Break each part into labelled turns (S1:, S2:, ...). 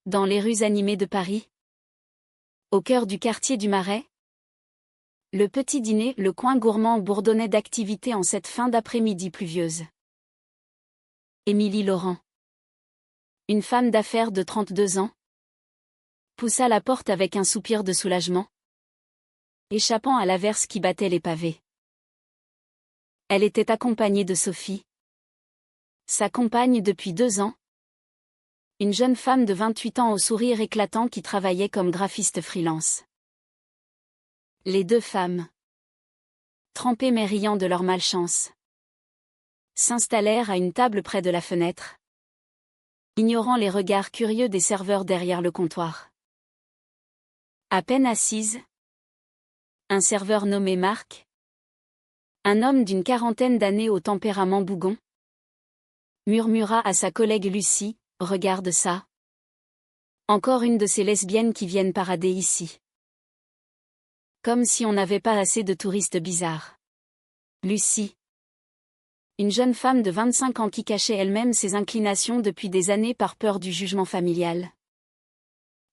S1: Dans les rues animées de Paris, au cœur du quartier du Marais, le petit dîner, le coin gourmand bourdonnait d'activité en cette fin d'après-midi pluvieuse. Émilie Laurent, une femme d'affaires de 32 ans, poussa la porte avec un soupir de soulagement, échappant à l'averse qui battait les pavés. Elle était accompagnée de Sophie, sa compagne depuis 2 ans, une jeune femme de 28 ans au sourire éclatant qui travaillait comme graphiste freelance. Les 2 femmes, trempées mais riant de leur malchance, s'installèrent à une table près de la fenêtre, ignorant les regards curieux des serveurs derrière le comptoir. À peine assise, un serveur nommé Marc, un homme d'une 40aine d'années au tempérament bougon, murmura à sa collègue Lucie, « Regarde ça. Encore une de ces lesbiennes qui viennent parader ici. Comme si on n'avait pas assez de touristes bizarres. » Lucie, une jeune femme de 25 ans qui cachait elle-même ses inclinations depuis des années par peur du jugement familial,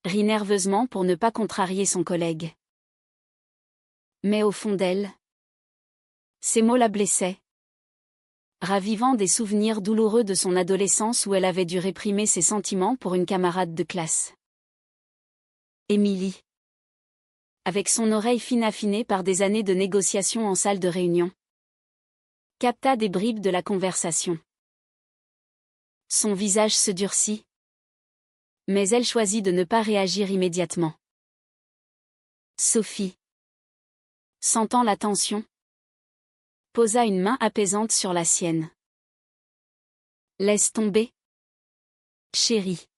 S1: rit nerveusement pour ne pas contrarier son collègue. Mais au fond d'elle, ces mots la blessaient, ravivant des souvenirs douloureux de son adolescence où elle avait dû réprimer ses sentiments pour une camarade de classe. Émilie, avec son oreille fine affinée par des années de négociations en salle de réunion, capta des bribes de la conversation. Son visage se durcit, mais elle choisit de ne pas réagir immédiatement. Sophie, sentant la tension, posa une main apaisante sur la sienne. « Laisse tomber, chérie.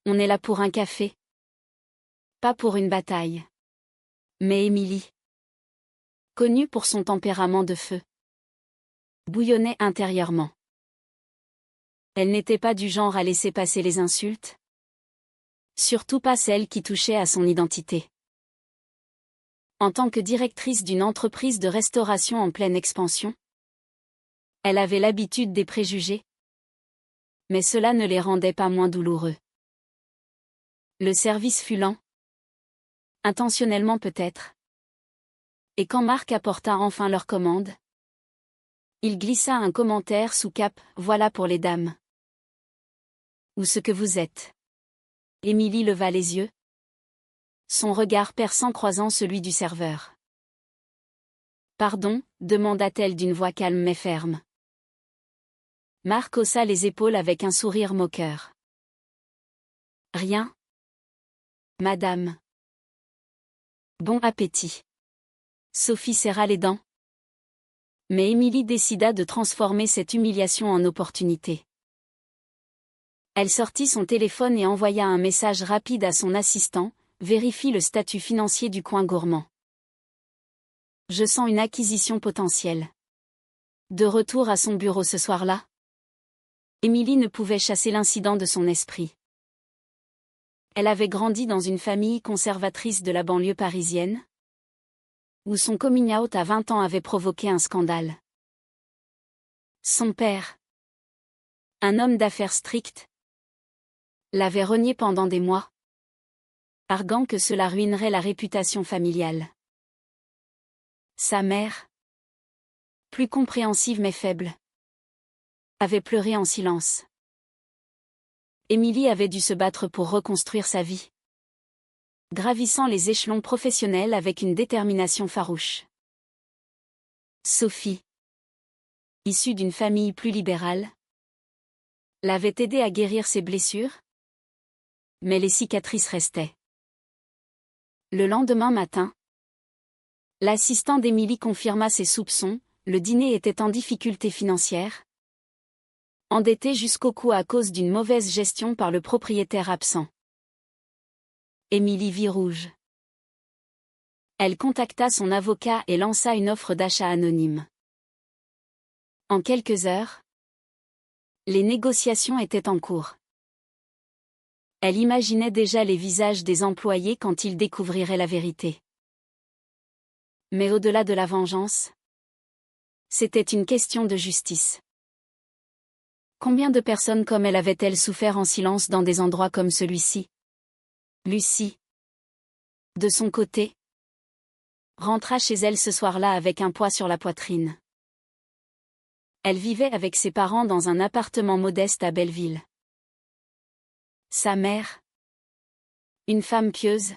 S1: On est là pour un café. Pas pour une bataille. » Mais Émilie, connue pour son tempérament de feu, bouillonnait intérieurement. Elle n'était pas du genre à laisser passer les insultes, surtout pas celles qui touchaient à son identité. En tant que directrice d'une entreprise de restauration en pleine expansion, elle avait l'habitude des préjugés, mais cela ne les rendait pas moins douloureux. Le service fut lent, intentionnellement peut-être, et quand Marc apporta enfin leur commande, il glissa un commentaire sous cape, « Voilà pour les dames. » Ou ce que vous êtes. Émilie leva les yeux, son regard perçant croisant celui du serveur. « Pardon » demanda-t-elle d'une voix calme mais ferme. Marc haussa les épaules avec un sourire moqueur. « Rien, madame. » « Bon appétit. » Sophie serra les dents. Mais Émilie décida de transformer cette humiliation en opportunité. Elle sortit son téléphone et envoya un message rapide à son assistant, « Vérifie le statut financier du coin gourmand. Je sens une acquisition potentielle. » De retour à son bureau ce soir-là, Émilie ne pouvait chasser l'incident de son esprit. Elle avait grandi dans une famille conservatrice de la banlieue parisienne, où son coming out à 20 ans avait provoqué un scandale. Son père, un homme d'affaires strict, l'avait renié pendant des mois, arguant que cela ruinerait la réputation familiale. Sa mère, plus compréhensive mais faible, avait pleuré en silence. Émilie avait dû se battre pour reconstruire sa vie, gravissant les échelons professionnels avec une détermination farouche. Sophie, issue d'une famille plus libérale, l'avait aidée à guérir ses blessures, mais les cicatrices restaient. Le lendemain matin, l'assistant d'Émilie confirma ses soupçons, le dîner était en difficulté financière, endetté jusqu'au cou à cause d'une mauvaise gestion par le propriétaire absent. Émilie vit rouge. Elle contacta son avocat et lança une offre d'achat anonyme. En quelques heures, les négociations étaient en cours. Elle imaginait déjà les visages des employés quand ils découvriraient la vérité. Mais au-delà de la vengeance, c'était une question de justice. Combien de personnes comme elle avaient-elles souffert en silence dans des endroits comme celui-ci? Lucie, de son côté, rentra chez elle ce soir-là avec un poids sur la poitrine. Elle vivait avec ses parents dans un appartement modeste à Belleville. Sa mère, une femme pieuse,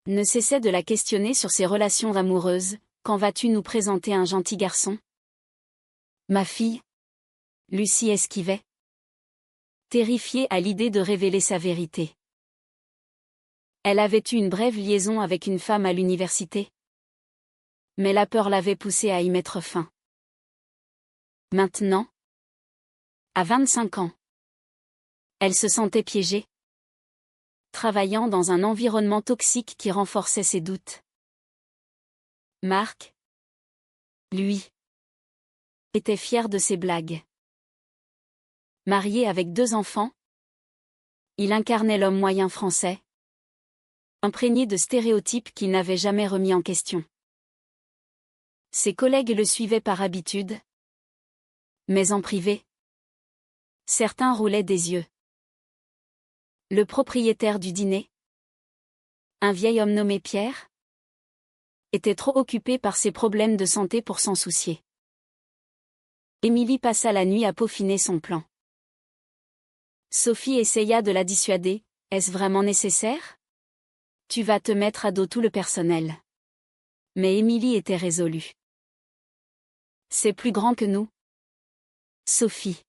S1: ne cessait de la questionner sur ses relations amoureuses. Quand vas-tu nous présenter un gentil garçon? Ma fille. Lucie esquivait, terrifiée à l'idée de révéler sa vérité. Elle avait eu une brève liaison avec une femme à l'université. Mais la peur l'avait poussée à y mettre fin. Maintenant, à 25 ans, elle se sentait piégée, travaillant dans un environnement toxique qui renforçait ses doutes. Marc, lui, était fier de ses blagues. Marié avec 2 enfants, il incarnait l'homme moyen français, imprégné de stéréotypes qu'il n'avait jamais remis en question. Ses collègues le suivaient par habitude, mais en privé, certains roulaient des yeux. Le propriétaire du dîner, un vieil homme nommé Pierre, était trop occupé par ses problèmes de santé pour s'en soucier. Émilie passa la nuit à peaufiner son plan. Sophie essaya de la dissuader. Est-ce vraiment nécessaire? Tu vas te mettre à dos tout le personnel. Mais Émilie était résolue. C'est plus grand que nous. Sophie.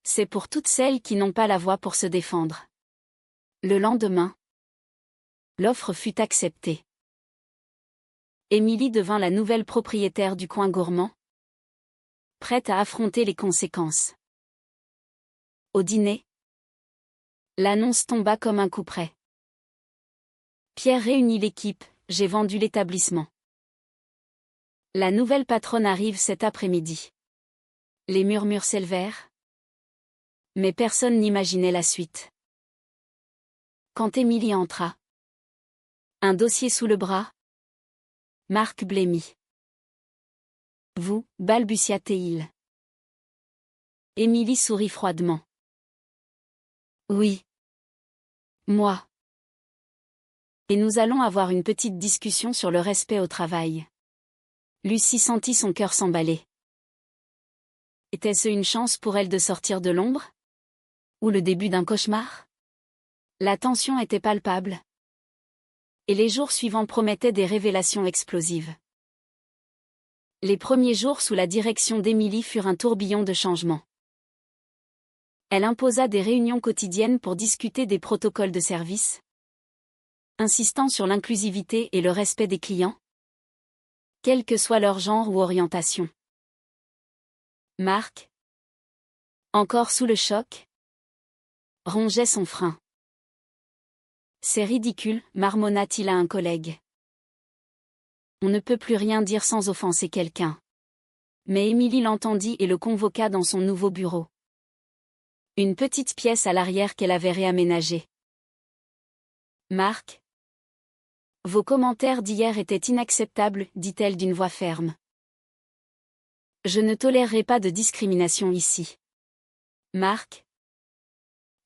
S1: C'est pour toutes celles qui n'ont pas la voix pour se défendre. Le lendemain, l'offre fut acceptée. Émilie devint la nouvelle propriétaire du coin gourmand, prête à affronter les conséquences. Au dîner, l'annonce tomba comme un coup près. Pierre réunit l'équipe, j'ai vendu l'établissement. La nouvelle patronne arrive cet après-midi. Les murmures s'élevèrent, mais personne n'imaginait la suite. Quand Émilie entra, un dossier sous le bras, Marc blêmit. Vous, balbutia-t-il. Émilie sourit froidement. Oui. Moi. Et nous allons avoir une petite discussion sur le respect au travail. Lucie sentit son cœur s'emballer. Était-ce une chance pour elle de sortir de l'ombre? Ou le début d'un cauchemar? La tension était palpable. Et les jours suivants promettaient des révélations explosives. Les premiers jours sous la direction d'Émilie furent un tourbillon de changements. Elle imposa des réunions quotidiennes pour discuter des protocoles de service, insistant sur l'inclusivité et le respect des clients, quel que soit leur genre ou orientation. Marc, encore sous le choc, rongeait son frein. C'est ridicule, marmonna-t-il à un collègue. On ne peut plus rien dire sans offenser quelqu'un. Mais Émilie l'entendit et le convoqua dans son nouveau bureau. Une petite pièce à l'arrière qu'elle avait réaménagée. Marc, vos commentaires d'hier étaient inacceptables, dit-elle d'une voix ferme. Je ne tolérerai pas de discrimination ici. Marc,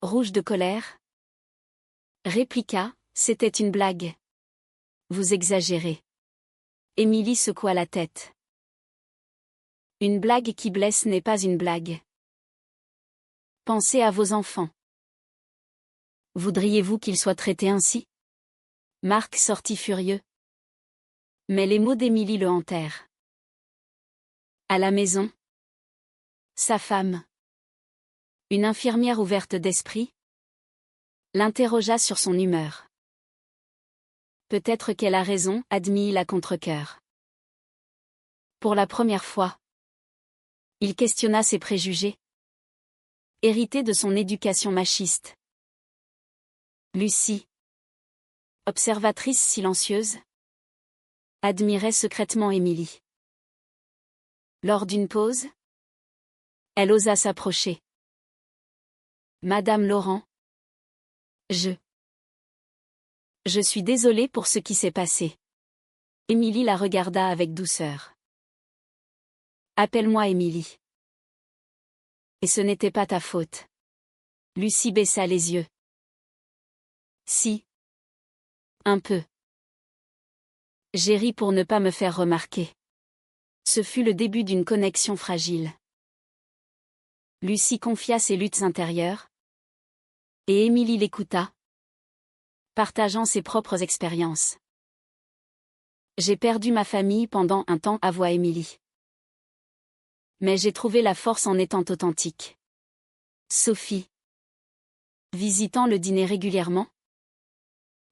S1: rouge de colère, répliqua, c'était une blague. Vous exagérez. Émilie secoua la tête. Une blague qui blesse n'est pas une blague. Pensez à vos enfants. Voudriez-vous qu'ils soient traités ainsi? Marc sortit furieux. Mais les mots d'Émilie le hantèrent. À la maison, sa femme, une infirmière ouverte d'esprit, l'interrogea sur son humeur. Peut-être qu'elle a raison, admit-il à contre-cœur. Pour la première fois, il questionna ses préjugés, hérités de son éducation machiste. Lucie, observatrice silencieuse, admirait secrètement Émilie. Lors d'une pause, elle osa s'approcher. Madame Laurent, je suis désolée pour ce qui s'est passé. Émilie la regarda avec douceur. Appelle-moi Émilie. Et ce n'était pas ta faute. Lucie baissa les yeux. Si. Un peu. J'ai ri pour ne pas me faire remarquer. Ce fut le début d'une connexion fragile. Lucie confia ses luttes intérieures. Et Émilie l'écouta, partageant ses propres expériences. J'ai perdu ma famille pendant un temps, avoua Émilie. Mais j'ai trouvé la force en étant authentique. Sophie, visitant le dîner régulièrement,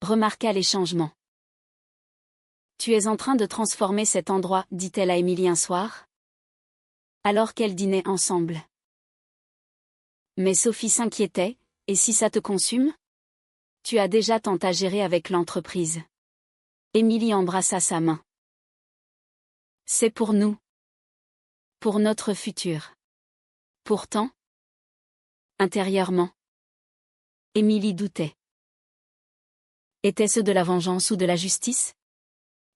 S1: remarqua les changements. Tu es en train de transformer cet endroit, dit-elle à Émilie un soir, alors qu'elles dînaient ensemble. Mais Sophie s'inquiétait, et si ça te consume? Tu as déjà tant à gérer avec l'entreprise. Émilie embrassa sa main. C'est pour nous. Pour notre futur. Pourtant, intérieurement, Émilie doutait. Était-ce de la vengeance ou de la justice?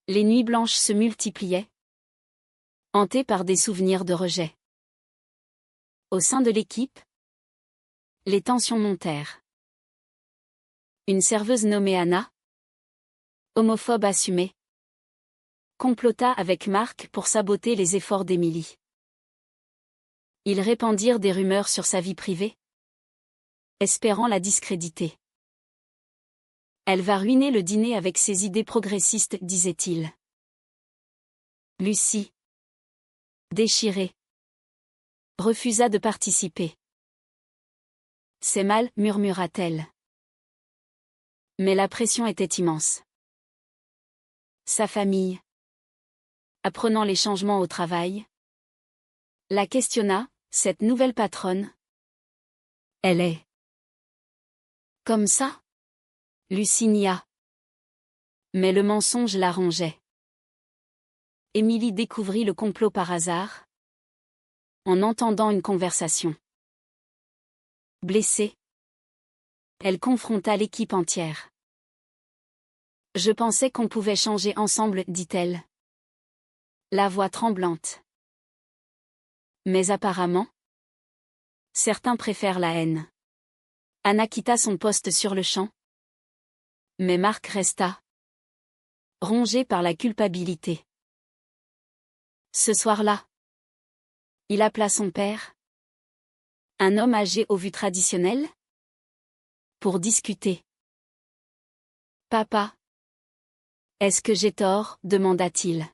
S1: Les nuits blanches se multipliaient, hantées par des souvenirs de rejet. Au sein de l'équipe, les tensions montèrent. Une serveuse nommée Anna, homophobe assumée, complota avec Marc pour saboter les efforts d'Émilie. Ils répandirent des rumeurs sur sa vie privée, espérant la discréditer. Elle va ruiner le dîner avec ses idées progressistes, disait-il. Lucie, déchirée, refusa de participer. C'est mal, murmura-t-elle. Mais la pression était immense. Sa famille, apprenant les changements au travail, la questionna, cette nouvelle patronne. Elle est comme ça? Lucie nia. Mais le mensonge l'arrangeait. Émilie découvrit le complot par hasard, en entendant une conversation. Blessée, elle confronta l'équipe entière. Je pensais qu'on pouvait changer ensemble, dit-elle. La voix tremblante. Mais apparemment, certains préfèrent la haine. Anna quitta son poste sur le champ. Mais Marc resta, rongé par la culpabilité. Ce soir-là, il appela son père, un homme âgé aux vues traditionnelles, pour discuter. Papa, est-ce que j'ai tort? Demanda-t-il.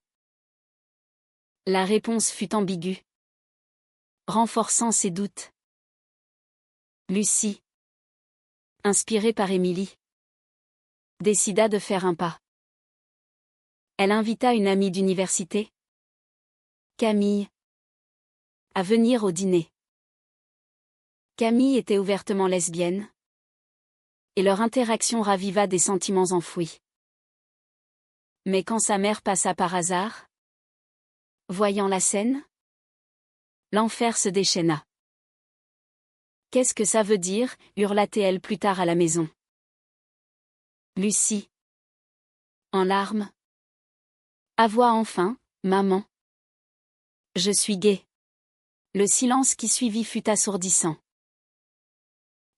S1: La réponse fut ambiguë, renforçant ses doutes. Lucie, inspirée par Émilie, décida de faire un pas. Elle invita une amie d'université, Camille, à venir au dîner. Camille était ouvertement lesbienne, et leur interaction raviva des sentiments enfouis. Mais quand sa mère passa par hasard, voyant la scène, l'enfer se déchaîna. Qu'est-ce que ça veut dire? Hurla-t-elle plus tard à la maison. Lucie, en larmes, avoua enfin, maman. Je suis gay. Le silence qui suivit fut assourdissant.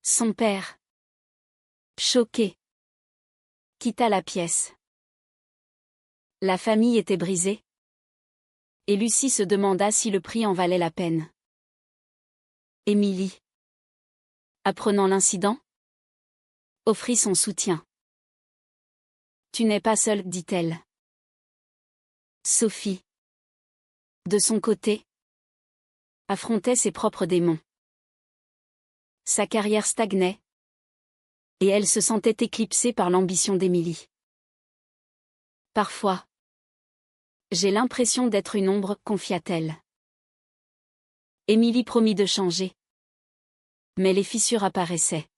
S1: Son père, choqué, quitta la pièce. La famille était brisée, et Lucie se demanda si le prix en valait la peine. Émilie, apprenant l'incident, offrit son soutien. Tu n'es pas seule, dit-elle. Sophie, de son côté, affrontait ses propres démons. Sa carrière stagnait, et elle se sentait éclipsée par l'ambition d'Émilie. Parfois, j'ai l'impression d'être une ombre, confia-t-elle. Émilie promit de changer. Mais les fissures apparaissaient.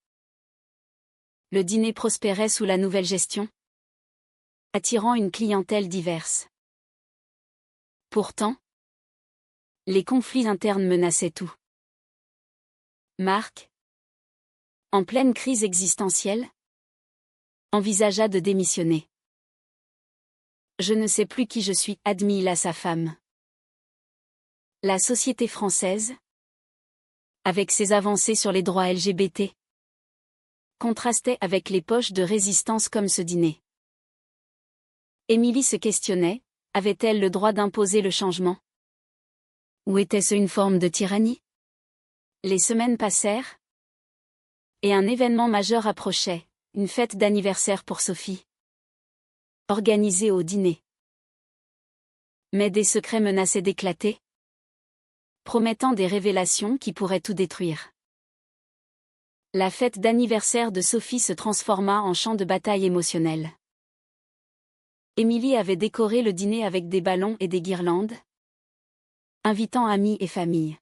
S1: Le dîner prospérait sous la nouvelle gestion, attirant une clientèle diverse. Pourtant, les conflits internes menaçaient tout. Marc, en pleine crise existentielle, envisagea de démissionner. Je ne sais plus qui je suis, admit-il à sa femme. La société française avec ses avancées sur les droits LGBT, contrastait avec les poches de résistance comme ce dîner. Émilie se questionnait, avait-elle le droit d'imposer le changement? Ou était-ce une forme de tyrannie? Les semaines passèrent, et un événement majeur approchait, une fête d'anniversaire pour Sophie, organisée au dîner. Mais des secrets menaçaient d'éclater, promettant des révélations qui pourraient tout détruire. La fête d'anniversaire de Sophie se transforma en champ de bataille émotionnel. Émilie avait décoré le dîner avec des ballons et des guirlandes, invitant amis et famille.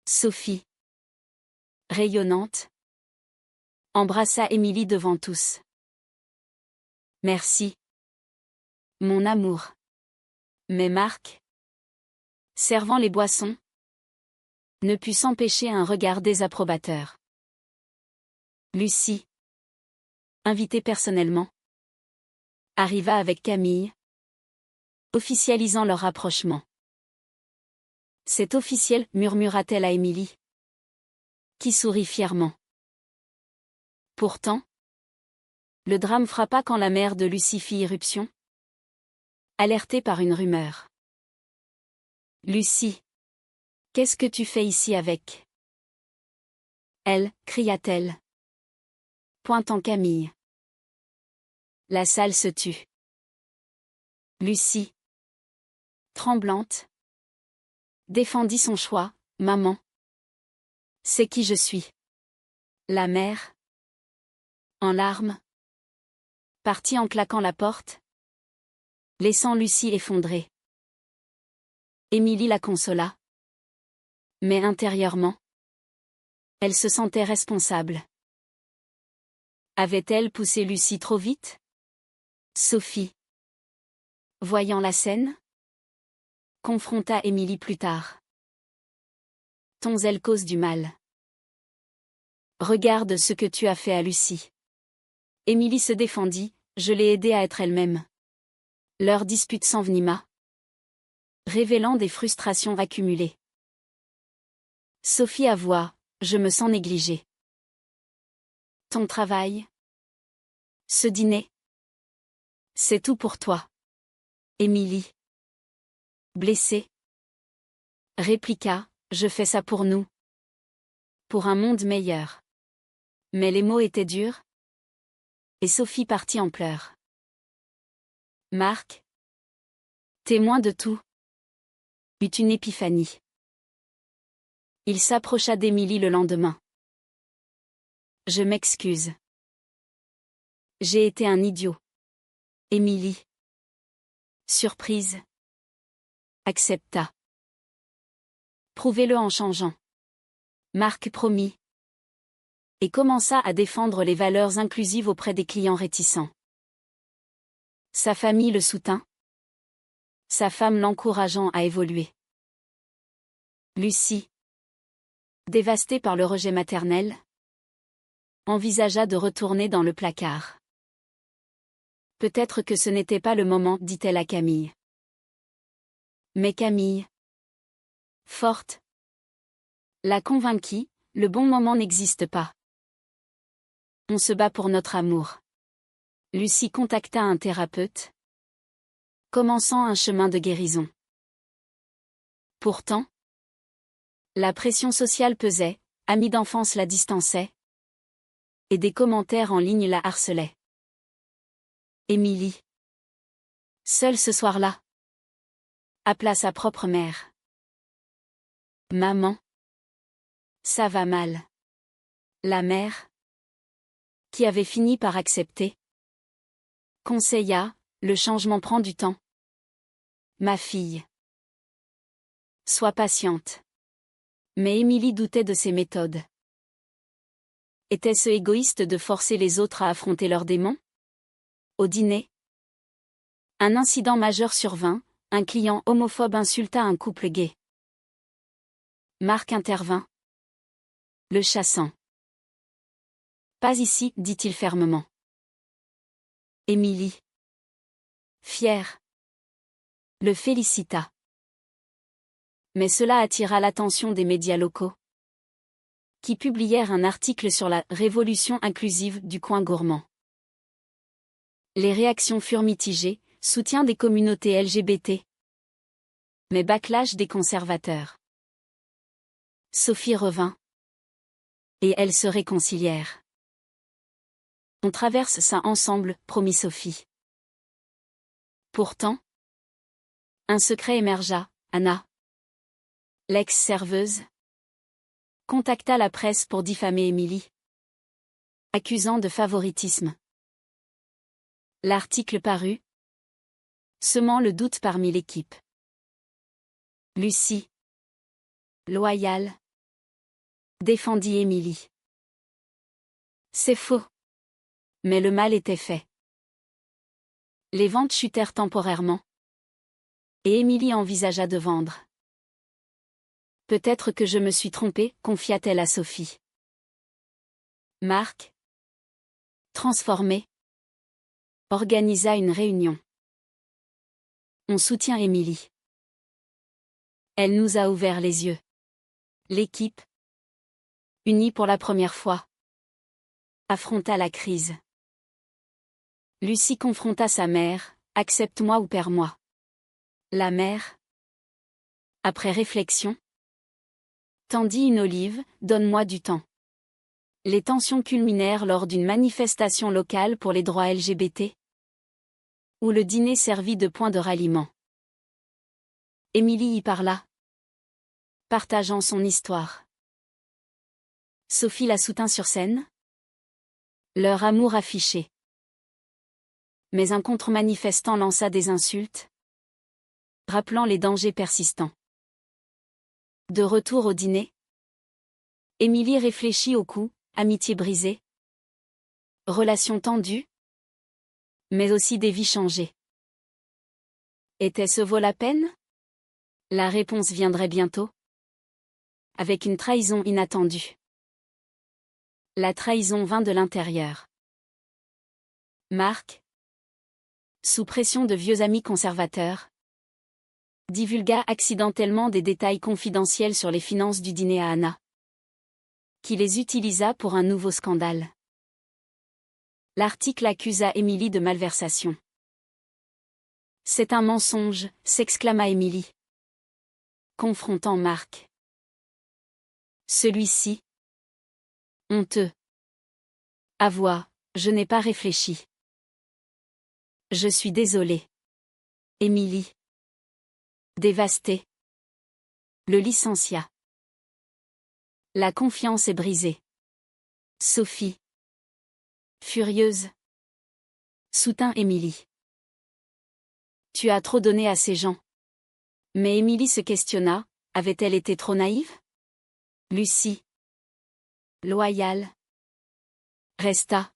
S1: Sophie, rayonnante, embrassa Émilie devant tous. Merci, mon amour. Mais Marc, servant les boissons, ne put s'empêcher un regard désapprobateur. Lucie, invitée personnellement, arriva avec Camille, officialisant leur rapprochement. C'est officiel, murmura-t-elle à Émilie, qui sourit fièrement. Pourtant, le drame frappa quand la mère de Lucie fit irruption, alertée par une rumeur. Lucie, qu'est-ce que tu fais ici avec elle, cria-t-elle, pointant Camille. La salle se tut. Lucie, tremblante, défendit son choix. Maman, c'est qui je suis. La mère, en larmes, partit en claquant la porte, laissant Lucie effondrée. Émilie la consola. Mais intérieurement, elle se sentait responsable. Avait-elle poussé Lucie trop vite? Sophie, voyant la scène, confronta Émilie plus tard. Ton zèle cause du mal. Regarde ce que tu as fait à Lucie. Émilie se défendit, je l'ai aidée à être elle-même. Leur dispute s'envenima, révélant des frustrations accumulées. Sophie avoua, je me sens négligée. Ton travail? Ce dîner? C'est tout pour toi. Émilie, blessée, répliqua, je fais ça pour nous. Pour un monde meilleur. Mais les mots étaient durs, et Sophie partit en pleurs. Marc, témoin de tout, eut une épiphanie. Il s'approcha d'Émilie le lendemain. Je m'excuse. J'ai été un idiot. Émilie, surprise, accepta. Prouvez-le en changeant. Marc promit. Et commença à défendre les valeurs inclusives auprès des clients réticents. Sa famille le soutint. Sa femme l'encourageant à évoluer. Lucie, dévastée par le rejet maternel, envisagea de retourner dans le placard. Peut-être que ce n'était pas le moment, dit-elle à Camille. Mais Camille, forte, la convainquit, le bon moment n'existe pas. On se bat pour notre amour. Lucie contacta un thérapeute, commençant un chemin de guérison. Pourtant, la pression sociale pesait, amis d'enfance la distançaient, et des commentaires en ligne la harcelaient. Émilie, seule ce soir-là, appela sa propre mère. Maman, ça va mal. La mère, qui avait fini par accepter, conseilla, le changement prend du temps. Ma fille, sois patiente. Mais Émilie doutait de ses méthodes. Était-ce égoïste de forcer les autres à affronter leurs démons? Au dîner, un incident majeur survint, un client homophobe insulta un couple gay. Marc intervint, le chassant. Pas ici, dit-il fermement. Émilie, fière, le félicita. Mais cela attira l'attention des médias locaux. qui publièrent un article sur la « révolution inclusive du coin gourmand ». Les réactions furent mitigées, soutien des communautés LGBT. Mais backlash des conservateurs. Sophie revint. Et elles se réconcilièrent. On traverse ça ensemble, promit Sophie. Pourtant, un secret émergea. Anna, l'ex-serveuse, contacta la presse pour diffamer Émilie, accusant de favoritisme. L'article parut, semant le doute parmi l'équipe. Lucie, loyale, défendit Émilie. C'est faux. Mais le mal était fait. Les ventes chutèrent temporairement. Et Émilie envisagea de vendre. Peut-être que je me suis trompée, confia-t-elle à Sophie. Marc, transformé, organisa une réunion. On soutient Émilie. Elle nous a ouvert les yeux. L'équipe, unie pour la première fois, affronta la crise. Lucie confronta sa mère, accepte-moi ou perds-moi. La mère, après réflexion, tendit une olive, donne-moi du temps. Les tensions culminèrent lors d'une manifestation locale pour les droits LGBT, où le dîner servit de point de ralliement. Émilie y parla, partageant son histoire. Sophie la soutint sur scène. Leur amour affiché. Mais un contre-manifestant lança des insultes, rappelant les dangers persistants. De retour au dîner, Émilie réfléchit au coup, amitié brisée, relations tendues, mais aussi des vies changées. Était-ce vaut la peine? La réponse viendrait bientôt, avec une trahison inattendue. La trahison vint de l'intérieur. Marc, sous pression de vieux amis conservateurs, divulgua accidentellement des détails confidentiels sur les finances du dîner à Anna, qui les utilisa pour un nouveau scandale. L'article accusa Émilie de malversation. C'est un mensonge, s'exclama Émilie, confrontant Marc. Celui-ci, honteux, avoua, je n'ai pas réfléchi. Je suis désolée. Émilie, dévastée, le licencia. La confiance est brisée. Sophie, furieuse, soutint Émilie. Tu as trop donné à ces gens. Mais Émilie se questionna, avait-elle été trop naïve? Lucie, loyale, resta,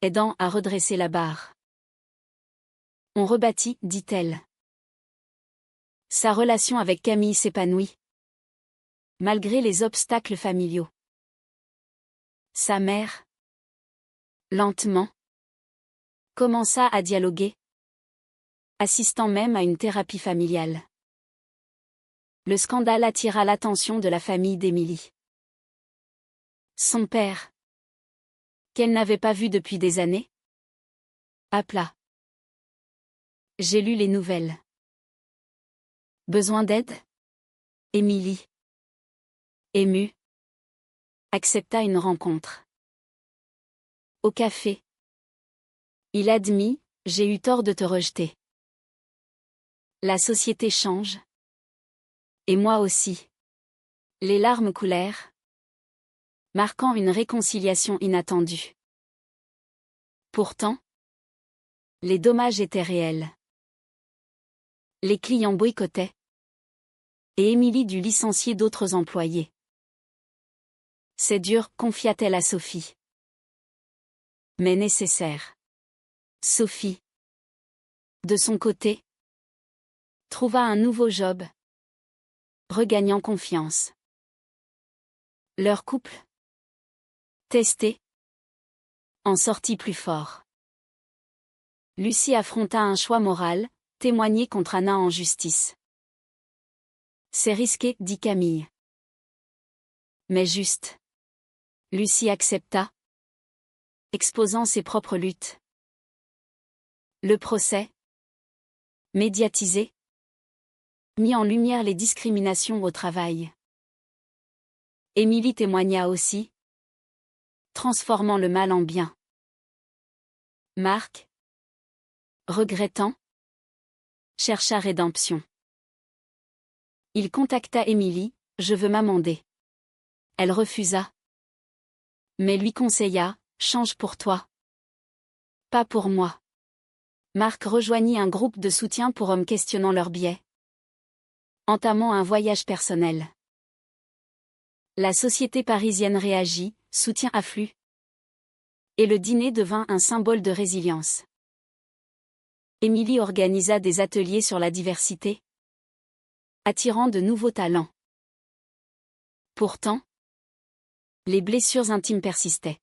S1: aidant à redresser la barre. On rebâtit, dit-elle. Sa relation avec Camille s'épanouit, malgré les obstacles familiaux. Sa mère, lentement, commença à dialoguer, assistant même à une thérapie familiale. Le scandale attira l'attention de la famille d'Émilie. Son père, qu'elle n'avait pas vu depuis des années, appela. J'ai lu les nouvelles. Besoin d'aide? Émilie, émue, accepta une rencontre. Au café. Il admit, j'ai eu tort de te rejeter. La société change. Et moi aussi. Les larmes coulèrent, marquant une réconciliation inattendue. Pourtant, les dommages étaient réels. Les clients boycottaient. Et Émilie dut licencier d'autres employés. C'est dur, confia-t-elle à Sophie. Mais nécessaire. Sophie, de son côté, trouva un nouveau job, regagnant confiance. Leur couple, testé, en sortit plus fort. Lucie affronta un choix moral, témoigner contre Anna en justice. C'est risqué, dit Camille. Mais juste. Lucie accepta, exposant ses propres luttes. Le procès, médiatisé, mit en lumière les discriminations au travail. Émilie témoigna aussi, transformant le mal en bien. Marc, regrettant, chercha rédemption. Il contacta Émilie, « Je veux m'amender ». Elle refusa. Mais lui conseilla, « Change pour toi. Pas pour moi ». Marc rejoignit un groupe de soutien pour hommes questionnant leurs biais, entamant un voyage personnel. La société parisienne réagit, soutien afflue. Et le dîner devint un symbole de résilience. Émilie organisa des ateliers sur la diversité, attirant de nouveaux talents. Pourtant, les blessures intimes persistaient.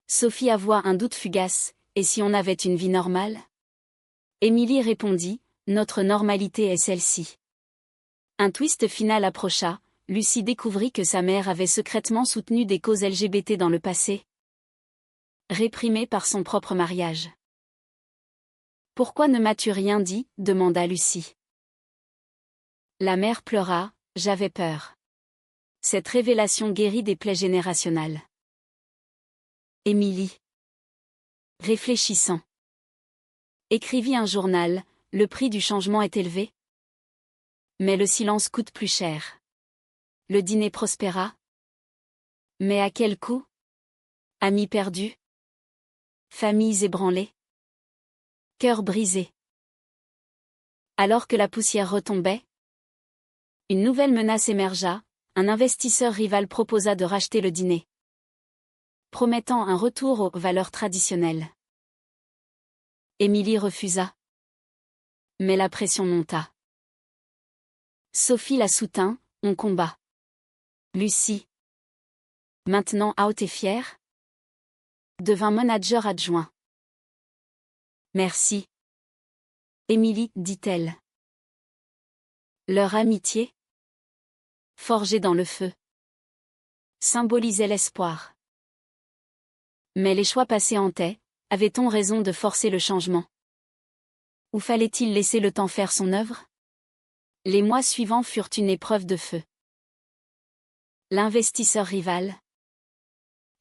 S1: Sophie avoua un doute fugace, « Et si on avait une vie normale ?» Émilie répondit, « Notre normalité est celle-ci. » Un twist final approcha, Lucie découvrit que sa mère avait secrètement soutenu des causes LGBT dans le passé, réprimée par son propre mariage. « Pourquoi ne m'as-tu rien dit ?» demanda Lucie. La mère pleura, « J'avais peur. » Cette révélation guérit des plaies générationnelles. Émilie, réfléchissant, écrivit un journal, « Le prix du changement est élevé. Mais le silence coûte plus cher. » Le dîner prospéra. Mais à quel coût? Amis perdus, familles ébranlées, cœurs brisés. Alors que la poussière retombait, une nouvelle menace émergea, un investisseur rival proposa de racheter le dîner, promettant un retour aux valeurs traditionnelles. Émilie refusa. Mais la pression monta. Sophie la soutint, on combat. Lucie, maintenant out et fière, devint manager adjoint. Merci. Émilie, dit-elle. Leur amitié, forgée dans le feu, symbolisait l'espoir. Mais les choix passés hantaient, avait-on raison de forcer le changement? Ou fallait-il laisser le temps faire son œuvre? Les mois suivants furent une épreuve de feu. L'investisseur rival,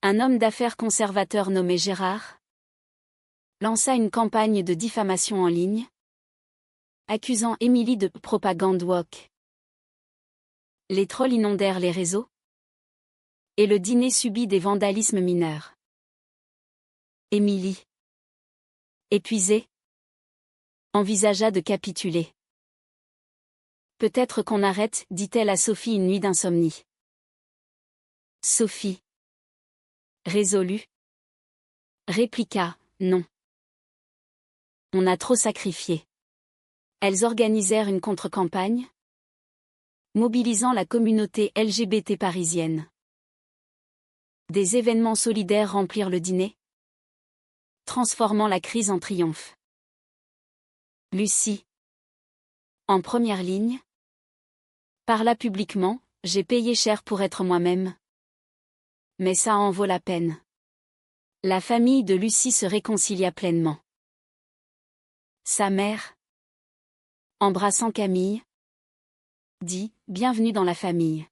S1: un homme d'affaires conservateur nommé Gérard, lança une campagne de diffamation en ligne, accusant Émilie de propagande woke. Les trolls inondèrent les réseaux, et le dîner subit des vandalismes mineurs. Émilie, épuisée, envisagea de capituler. Peut-être qu'on arrête, dit-elle à Sophie une nuit d'insomnie. Sophie, résolue, répliqua, non. On a trop sacrifié. Elles organisèrent une contre-campagne, mobilisant la communauté LGBT parisienne. Des événements solidaires remplirent le dîner, transformant la crise en triomphe. Lucie, en première ligne, parla publiquement, « J'ai payé cher pour être moi-même. Mais ça en vaut la peine. » La famille de Lucie se réconcilia pleinement. Sa mère, embrassant Camille, dit « Bienvenue dans la famille. »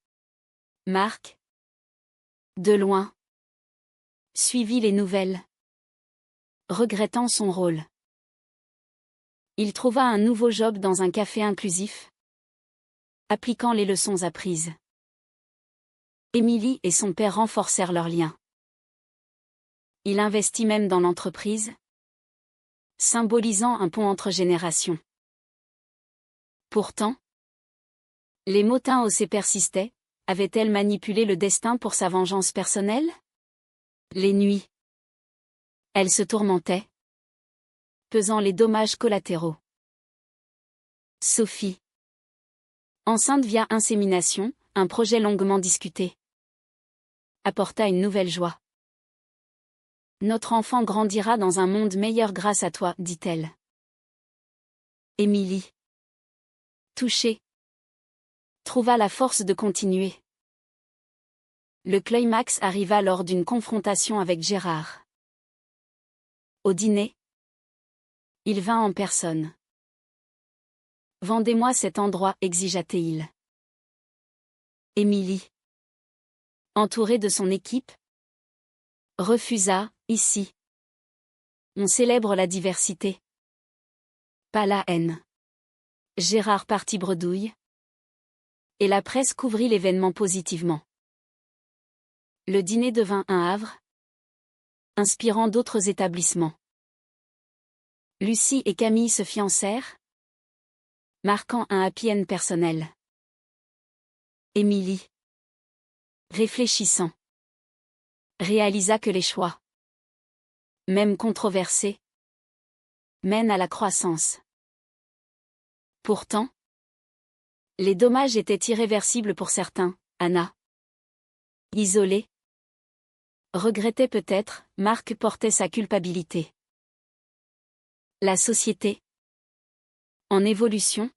S1: Marc, de loin, suivit les nouvelles, regrettant son rôle. Il trouva un nouveau job dans un café inclusif, appliquant les leçons apprises. Émilie et son père renforcèrent leurs liens. Il investit même dans l'entreprise, symbolisant un pont entre générations. Pourtant, les motins haussés persistaient, avait-elle manipulé le destin pour sa vengeance personnelle? Les nuits, elle se tourmentait, pesant les dommages collatéraux. Sophie, enceinte via insémination, un projet longuement discuté, apporta une nouvelle joie. Notre enfant grandira dans un monde meilleur grâce à toi, dit-elle. Émilie, touchée, trouva la force de continuer. Le climax arriva lors d'une confrontation avec Gérard. Au dîner, il vint en personne. « Vendez-moi cet endroit » exigea-t-il. Émilie, entourée de son équipe, refusa. « Ici, on célèbre la diversité, pas la haine. » Gérard partit bredouille. Et la presse couvrit l'événement positivement. Le dîner devint un havre, inspirant d'autres établissements. Lucie et Camille se fiancèrent, marquant un happy end personnel. Émilie, réfléchissant, réalisa que les choix, même controversés, mènent à la croissance. Pourtant, les dommages étaient irréversibles pour certains. Anna, isolée, regrettait peut-être. Marc portait sa culpabilité. La société, en évolution,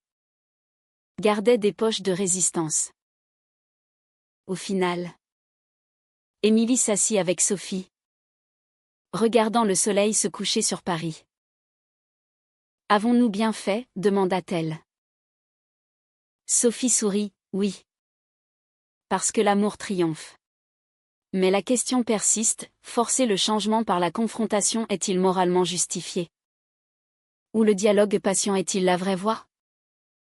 S1: gardait des poches de résistance. Au final, Émilie s'assit avec Sophie, regardant le soleil se coucher sur Paris. « Avons-nous bien fait ?» demanda-t-elle. Sophie sourit. « Oui. Parce que l'amour triomphe. » Mais la question persiste, forcer le changement par la confrontation est-il moralement justifié? Ou le dialogue patient est-il la vraie voie?